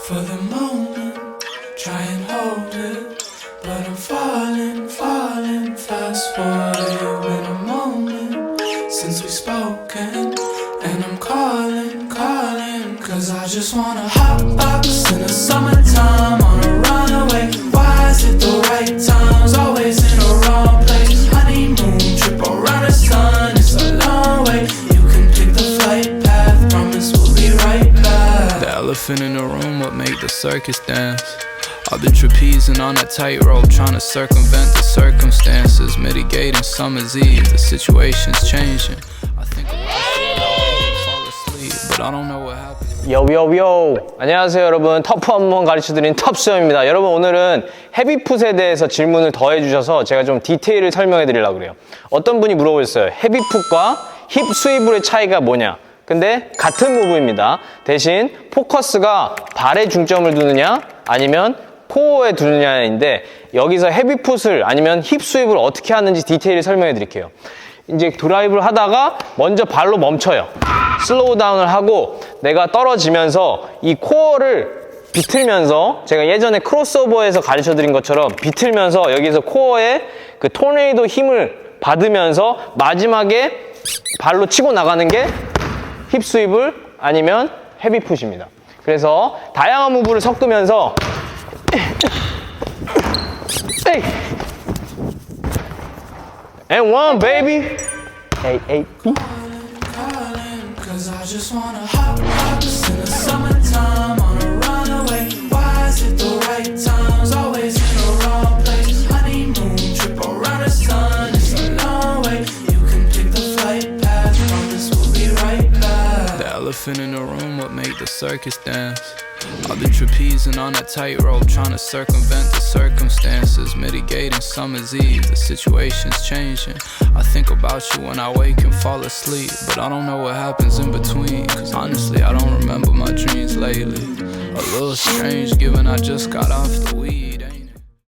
for the moment, try and hold it, but I'm falling, falling fast forward. Been a moment since we've spoken, and I'm calling, calling, cause I just wanna hot box in the summertime on a runaway. Why is it the right time's always in the wrong place? Honeymoon trip around the sun, it's a long way. You can pick the flight path, promise we'll be right back. The elephant in the room, what made the circus dance? All the trapezing on that tightrope, trying to circumvent the circumstances, mitigating summer's eve. The situation's changing. I think fall asleep, but I don't know what happened. 요요요, 안녕하세요 여러분. 터프 한번 가르쳐드린 텊수염입니다. 여러분, 오늘은 헤비풋에 대해서 질문을 더 해주셔서 제가 좀 디테일을 설명해 드리려고 그래요. 어떤 분이 물어보셨어요. 헤비풋과 힙스위블의 차이가 뭐냐? 근데 같은 무브입니다. 대신 포커스가 발에 중점을 두느냐 아니면 코어에 두느냐인데, 여기서 헤비풋을 아니면 힙스위블을 어떻게 하는지 디테일을 설명해 드릴게요. 이제 드라이브를 하다가 먼저 발로 멈춰요. 슬로우 다운을 하고 내가 떨어지면서 이 코어를 비틀면서, 제가 예전에 크로스오버에서 가르쳐 드린 것처럼 비틀면서 여기서 코어에 그 토네이도 힘을 받으면서 마지막에 발로 치고 나가는 게 힙스위블 아니면 헤비풋입니다. 그래서 다양한 무브를 섞으면서 and one baby A-A-B. Cause I just wanna hot box in the summertime on a runaway. Why is it the right time's always in the wrong place? Honeymoon trip around the sun, it's a long way. You can pick the flight path, promise we'll be right back. The elephant in the room, what made the circus dance? All the trapezing on that tightrope, trying to circumvent the circumstances, mitigating summer's eve. The situation's changing. I think about you when I wake and fall asleep, but I don't know what happens in between, cause honestly I don't remember my dreams lately. A little strange given I just got off the weed.